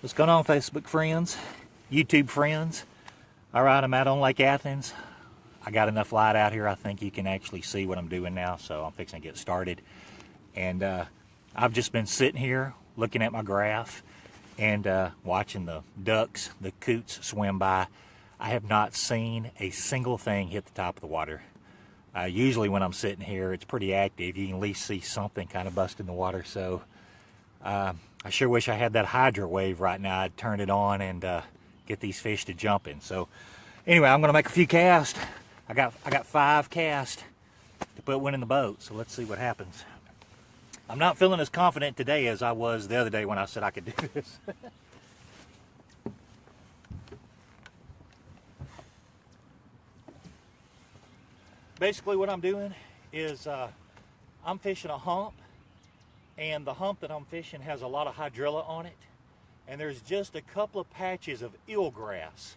What's going on, Facebook friends, YouTube friends? All right, I'm out on Lake Athens. I got enough light out here. I think you can actually see what I'm doing now, so I'm fixing to get started. And I've just been sitting here looking at my graph and watching the ducks, the coots swim by. I have not seen a single thing hit the top of the water. Usually when I'm sitting here, it's pretty active. You can at least see something kind of bust in the water. So I sure wish I had that hydro wave right now. I'd turn it on and get these fish to jumping. So anyway, I'm gonna make a few casts. I got 5 casts to put one in the boat. So let's see what happens. I'm not feeling as confident today as I was the other day when I said I could do this. Basically what I'm doing is I'm fishing a hump, and the hump that I'm fishing has a lot of hydrilla on it, and there's just a couple of patches of eelgrass,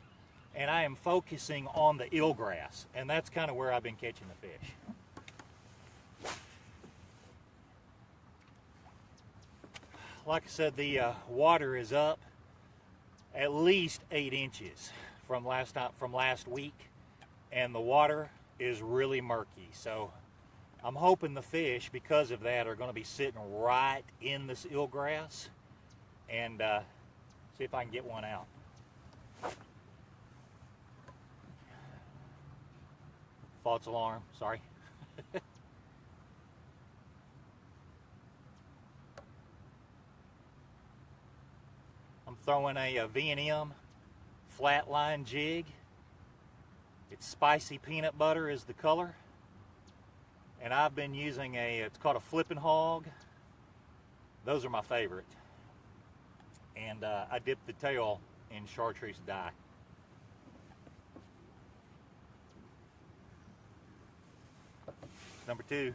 and I am focusing on the eelgrass, and that's kind of where I've been catching the fish. Like I said, the water is up at least 8 inches from last week, and the water is really murky. So I'm hoping the fish, because of that, are going to be sitting right in this eelgrass, and see if I can get one out. False alarm, sorry. I'm throwing a V&M flatline jig. It's spicy peanut butter is the color. And I've been using it's called a flipping hog. Those are my favorite. And I dipped the tail in chartreuse dye. Number 2.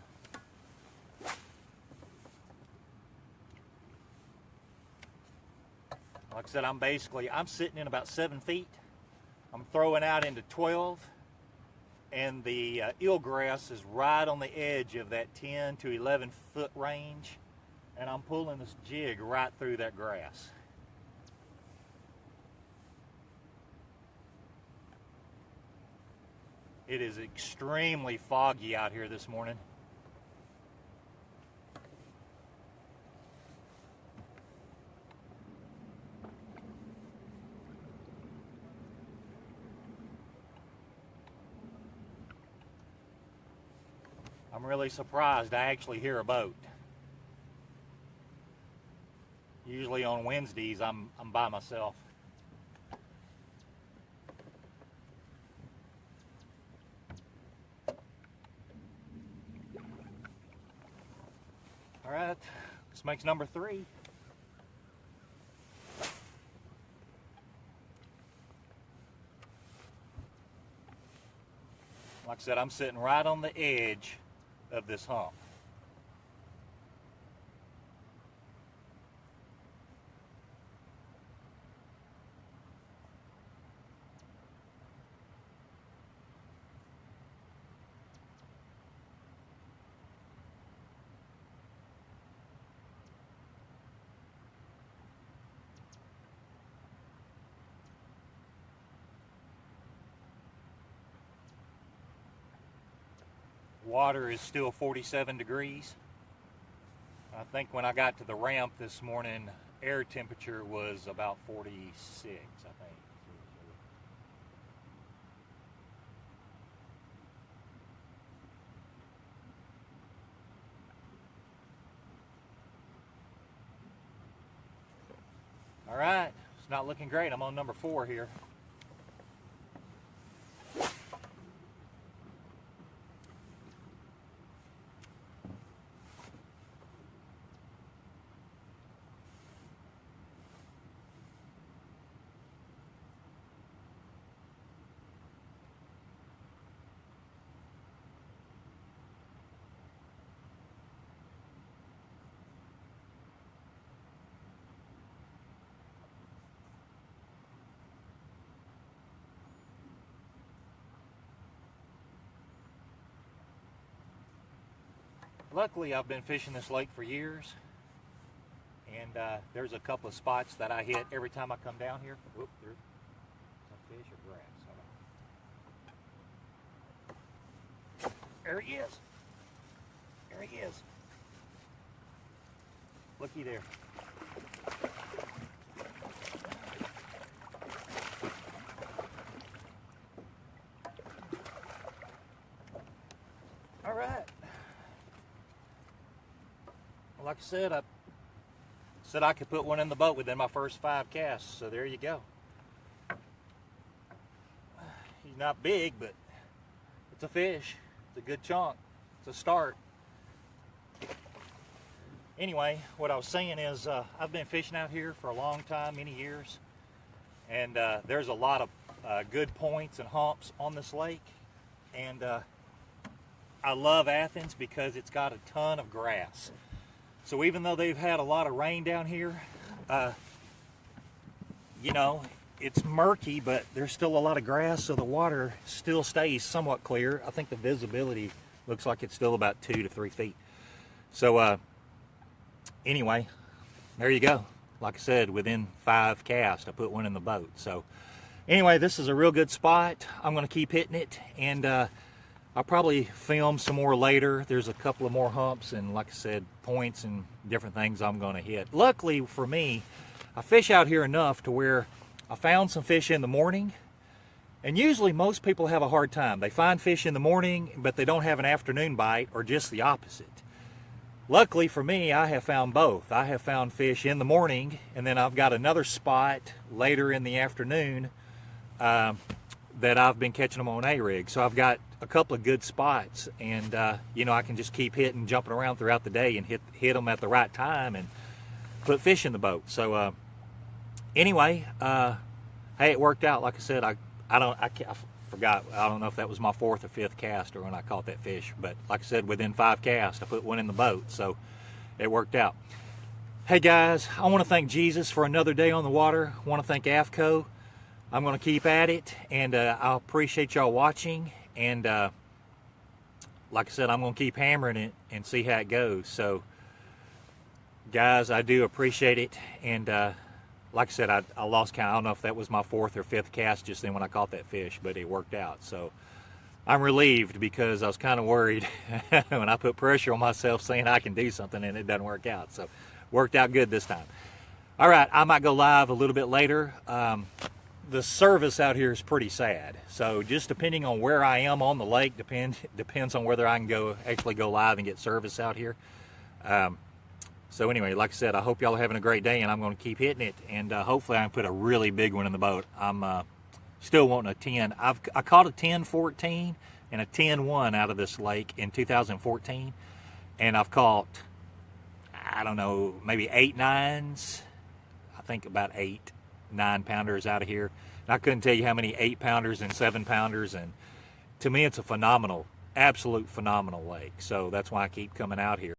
Like I said, I'm sitting in about 7 feet. I'm throwing out into 12, and the eelgrass is right on the edge of that 10 to 11 foot range, and I'm pulling this jig right through that grass. It is extremely foggy out here this morning. I'm really surprised I actually hear a boat. Usually on Wednesdays I'm by myself. All right, this makes number 3. Like I said, I'm sitting right on the edge of this hump. Water is still 47 degrees. I think when I got to the ramp this morning, air temperature was about 46, I think. All right, it's not looking great. I'm on number 4 here. Luckily, I've been fishing this lake for years, and and there's a couple of spots that I hit every time I come down here. Whoop, there's some fish or grass. There he is. There he is. Looky there. All right. Well, like I said I could put one in the boat within my first 5 casts, so there you go. He's not big, but it's a fish. It's a good chunk. It's a start. Anyway, what I was saying is I've been fishing out here for a long time, many years, and there's a lot of good points and humps on this lake, and I love Athens because it's got a ton of grass. So even though they've had a lot of rain down here, you know, it's murky, but there's still a lot of grass, so the water still stays somewhat clear. I think the visibility looks like it's still about 2 to 3 feet. So anyway, there you go. Like I said, within 5 casts, I put one in the boat. So anyway, this is a real good spot. I'm going to keep hitting it, and I'll probably film some more later. There's a couple of more humps and, like I said, points and different things I'm going to hit. Luckily for me, I fish out here enough to where I found some fish in the morning, and usually most people have a hard time. They find fish in the morning, but they don't have an afternoon bite, or just the opposite. Luckily for me, I have found both. I have found fish in the morning, and then I've got another spot later in the afternoon that I've been catching them on A-rig. So I've got a couple of good spots, and you know, I can just keep hitting, jumping around throughout the day and hit them at the right time and put fish in the boat. So anyway, hey, it worked out. Like I said, I forgot. I don't know if that was my 4th or 5th cast or when I caught that fish, but like I said, within 5 casts, I put one in the boat, so it worked out. Hey guys, I want to thank Jesus for another day on the water. I want to thank AFCO. I'm going to keep at it, and I appreciate y'all watching. And like I said, I'm going to keep hammering it and see how it goes. So, guys, I do appreciate it. And like I said, I lost count. I don't know if that was my 4th or 5th cast just then when I caught that fish, but it worked out. So I'm relieved, because I was kind of worried when I put pressure on myself saying I can do something and it doesn't work out. So worked out good this time. All right, I might go live a little bit later. The service out here is pretty sad, so just depending on where I am on the lake depends on whether I can actually go live and get service out here. So anyway, like I said, I hope y'all are having a great day, and I'm going to keep hitting it, and hopefully I can put a really big one in the boat. I'm still wanting a 10. I caught a 10-14 and a 10-1 out of this lake in 2014, and I've caught, I don't know, maybe 8 9s. I think about 8 9-pounders out of here. And I couldn't tell you how many 8-pounders and 7-pounders, and to me it's a phenomenal, absolute phenomenal lake. So that's why I keep coming out here.